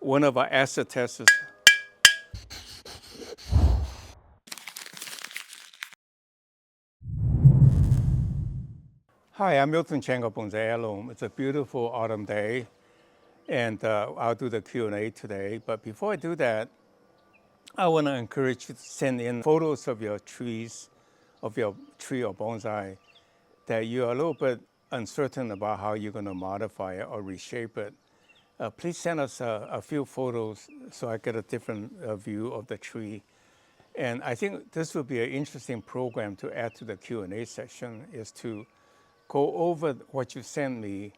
one of our acid testers. Hi, I'm Miltonchang of Bonsaiheirloom. It's a beautiful autumn day, and I'll do the Q&A today. But before I do that, I want to encourage you to send in photos of your trees, of your tree or bonsai, that you're a little bit uncertain about how you're going to modify it or reshape it. Please send us a few photos so I get a different view of the tree. And I think this would be an interesting program to add to the Q&A session, is to go over what you send me,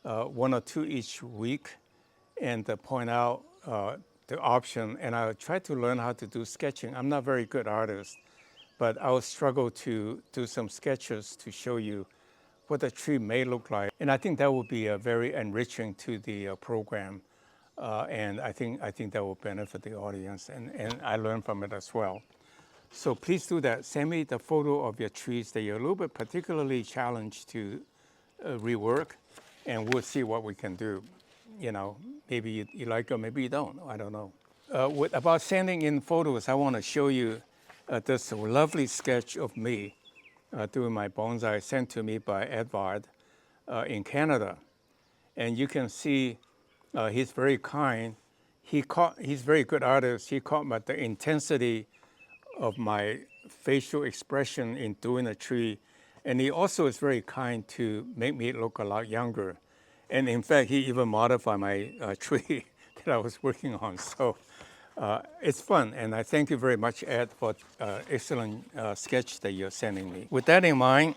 one or two each week, and point out the option. And I'll try to learn how to do sketching. I'm not a very good artist, but I'll struggle to do some sketches to show you what the tree may look like. And I think that will be very enriching to the program. And I think that will benefit the audience, and I learn from it as well. So please do that. Send me the photo of your trees that you're a little bit particularly challenged to rework, and we'll see what we can do. You know, maybe you like them, maybe you don't. I don't know. About sending in photos, I want to show you this lovely sketch of me doing my bonsai, sent to me by Edvard in Canada. And you can see he's very kind. He's a very good artist. He caught the intensity of my facial expression in doing a tree. And he also is very kind to make me look a lot younger. And in fact, he even modified my tree that I was working on. So it's fun. And I thank you very much, Ed, for excellent sketch that you're sending me. With that in mind,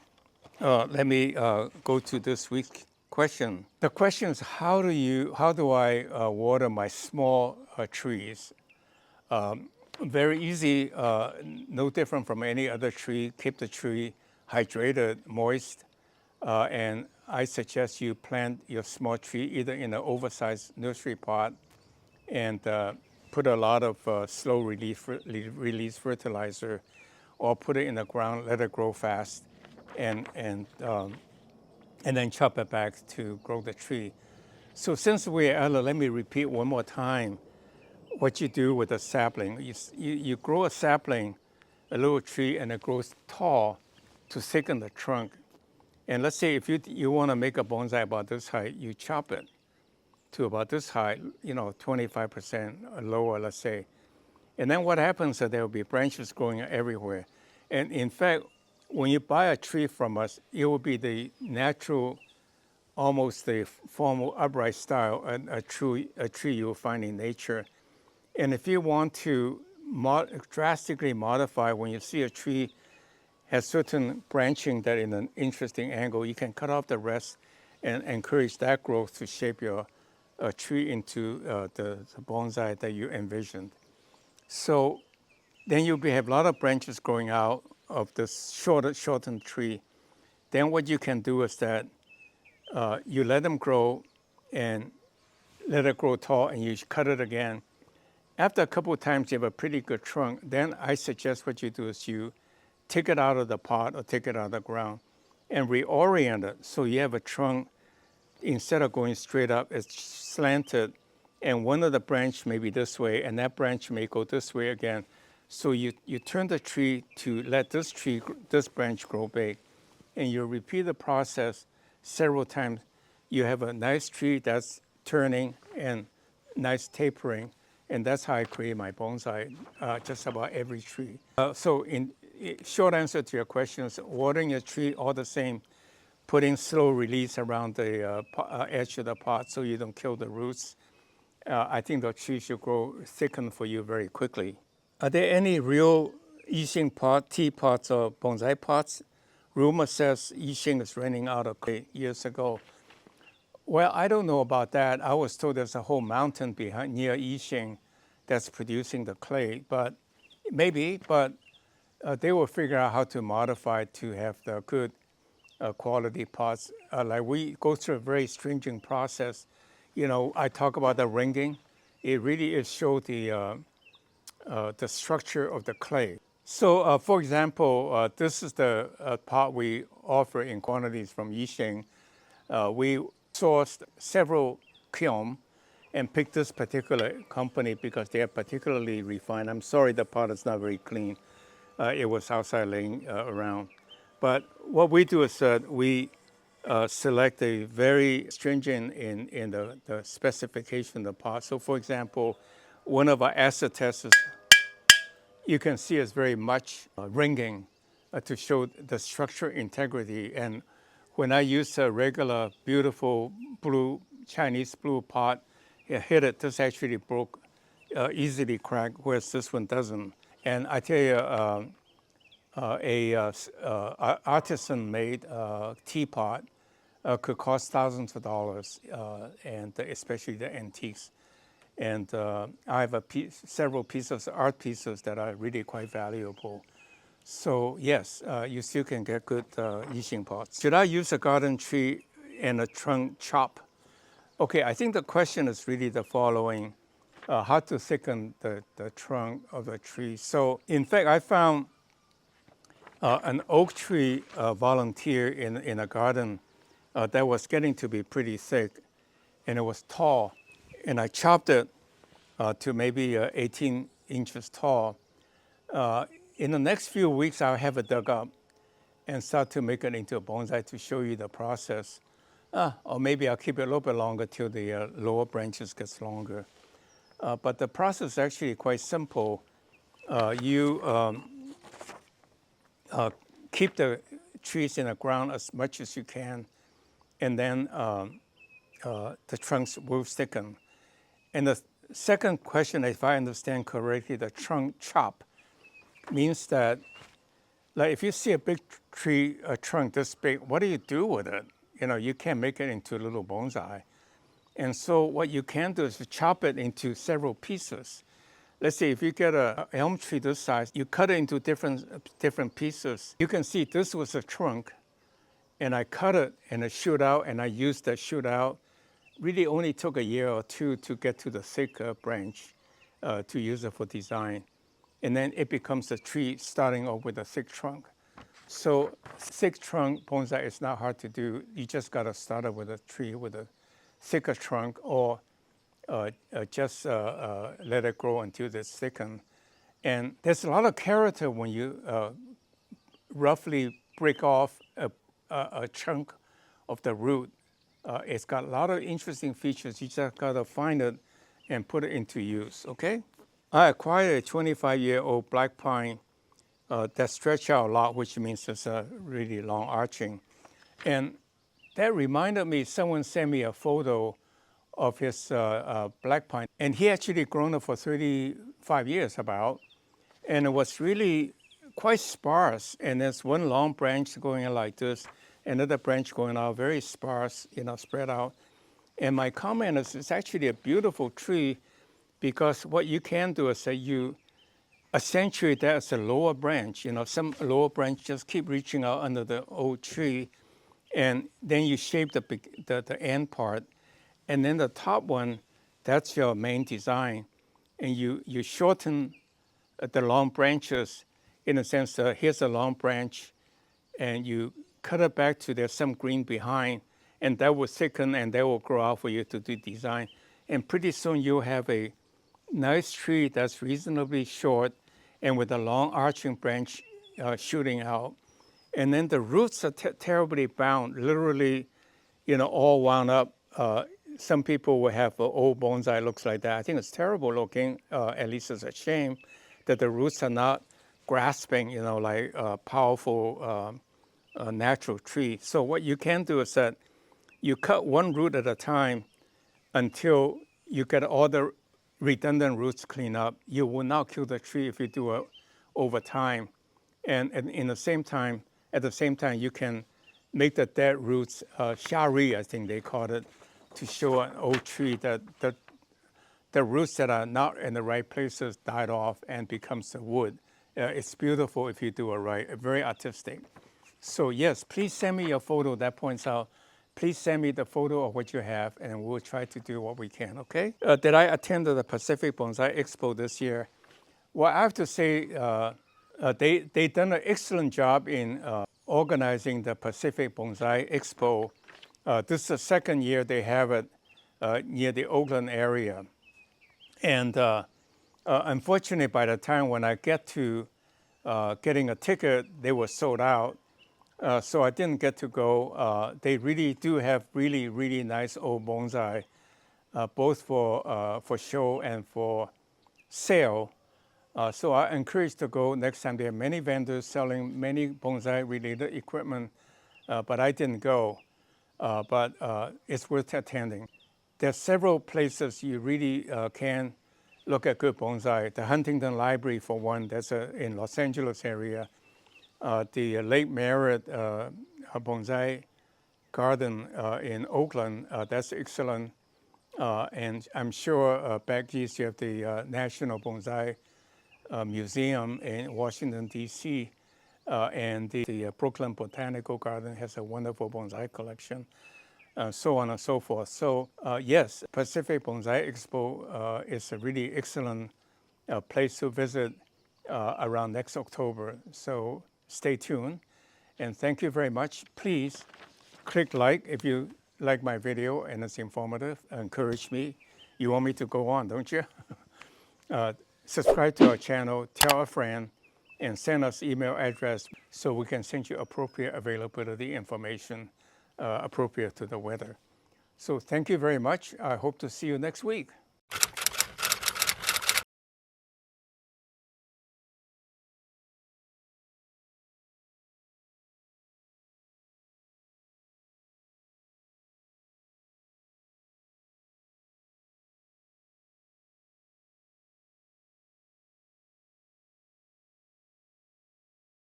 let me go to this week's question. The question is, how do I water my small trees? Very easy, no different from any other tree. Keep the tree hydrated, moist, and I suggest you plant your small tree either in an oversized nursery pot and put a lot of slow release fertilizer, or put it in the ground, let it grow fast, and then chop it back to grow the tree. So since we're at it, let me repeat one more time what you do with a sapling. You grow a sapling, a little tree, and it grows tall to thicken the trunk. And let's say if you want to make a bonsai about this height, you chop it to about this height, 25% lower, let's say. And then what happens is there will be branches growing everywhere. And in fact, when you buy a tree from us, it will be the natural, almost the formal upright style, a tree you'll find in nature. And if you want to drastically modify, when you see a tree has certain branching that in an interesting angle, you can cut off the rest and encourage that growth to shape your tree into the bonsai that you envisioned. So then you'll have a lot of branches growing out of this shortened tree. Then what you can do is that you let them grow and let it grow tall, and you cut it again. After a couple of times, you have a pretty good trunk. Then I suggest what you do is you take it out of the pot or take it out of the ground and reorient it so you have a trunk. Instead of going straight up, it's slanted, and one of the branch may be this way, and that branch may go this way again. So you turn the tree to let this branch grow big, and you repeat the process several times. You have a nice tree that's turning and nice tapering, and that's how I create my bonsai, just about every tree. So in short answer to your question is, watering your tree all the same, putting slow release around the edge of the pot so you don't kill the roots. I think the tree should grow thicken for you very quickly. Are there any real Yixing teapots or bonsai pots? Rumor says Yixing is running out of clay years ago. Well, I don't know about that. I was told there's a whole mountain near Yixing that's producing the clay, but maybe, they will figure out how to modify it to have the good quality pots. Like we go through a very stringent process. I talk about the ringing. It really is show the structure of the clay. So, for example, this is the pot we offer in quantities from Yixing. We sourced several kilns, and picked this particular company because they are particularly refined. I'm sorry the pot is not very clean. It was outside laying around. But what we do is we select a very stringent in the specification of the pot. So for example, one of our acid tests, you can see is very much ringing to show the structural integrity. And when I use a regular, beautiful blue, Chinese blue pot, hit it, this actually broke, easily cracked, whereas this one doesn't. And I tell you, artisan-made teapot could cost thousands of dollars, and especially the antiques. And I have several pieces, art pieces that are really quite valuable. So yes, you still can get good Yixing pots. Should I use a garden tree and a trunk chop? Okay, I think the question is really the following. How to thicken the trunk of the tree. So in fact, I found an oak tree volunteer in a garden that was getting to be pretty thick, and it was tall. And I chopped it to maybe 18 inches tall. In the next few weeks, I'll have it dug up and start to make it into a bonsai to show you the process. Or maybe I'll keep it a little bit longer till the lower branches gets longer. But the process is actually quite simple. You keep the trees in the ground as much as you can, and then the trunks will thicken. And the second question, if I understand correctly, the trunk chop means that, like if you see a big tree, a trunk this big, what do you do with it? You know, you can't make it into a little bonsai. And so what you can do is to chop it into several pieces. Let's say if you get an elm tree this size, you cut it into different pieces. You can see this was a trunk, and I cut it and it shoot out, and I used that shoot out. Really only took a year or two to get to the thicker branch to use it for design. And then it becomes a tree starting off with a thick trunk. So thick trunk bonsai is not hard to do. You just got to start it with a tree with a thicker trunk, or just let it grow until it's thickened. And there's a lot of character when you roughly break off a chunk of the root. It's got a lot of interesting features. You just got to find it and put it into use, okay? I acquired a 25-year-old black pine that stretched out a lot, which means it's a really long arching. And that reminded me, someone sent me a photo of his black pine. And he actually grown it for 35 years about. And it was really quite sparse. And there's one long branch going in like this, another branch going out, very sparse, spread out. And my comment is, it's actually a beautiful tree, because what you can do is that you accentuate that as a lower branch. Some lower branch just keep reaching out under the old tree, and then you shape the end part. And then the top one, that's your main design. And you shorten the long branches in a sense that here's a long branch, and you cut it back to there's some green behind, and that will thicken and that will grow out for you to do design. And pretty soon you'll have a nice tree that's reasonably short and with a long arching branch shooting out. And then the roots are terribly bound, literally, all wound up. Some people will have an old bonsai looks like that. I think it's terrible looking, at least it's a shame that the roots are not grasping, like a powerful natural tree. So what you can do is that you cut one root at a time until you get all the redundant roots cleaned up. You will not kill the tree if you do it over time. And at the same time, you can make the dead roots shari, I think they called it, to show an old tree that the roots that are not in the right places died off and becomes the wood. It's beautiful if you do it right, very artistic. So yes, please send me a photo that points out. Please send me the photo of what you have, and we'll try to do what we can, okay? Did I attend the Pacific Bonsai Expo this year? Well, I have to say, they done an excellent job in organizing the Pacific Bonsai Expo. This is the second year they have it. near the Oakland area. And unfortunately, by the time when I get to getting a ticket, they were sold out. So I didn't get to go. They really do have really, really nice old bonsai, both for show and for sale. So I encourage to go next time. There are many vendors selling many bonsai-related equipment, but I didn't go. But it's worth attending. There are several places you really can look at good bonsai. The Huntington Library, for one, that's in Los Angeles area. The Lake Merritt Bonsai Garden in Oakland, that's excellent. And I'm sure back east you have the National Bonsai Museum in Washington, D.C. And the Brooklyn Botanical Garden has a wonderful bonsai collection, so on and so forth. So yes, Pacific Bonsai Expo is a really excellent place to visit around next October. So stay tuned, and thank you very much. Please click like if you like my video and it's informative. Encourage me. You want me to go on, don't you? Subscribe to our channel, tell a friend, and send us email address so we can send you appropriate availability information appropriate to the weather. So thank you very much. I hope to see you next week.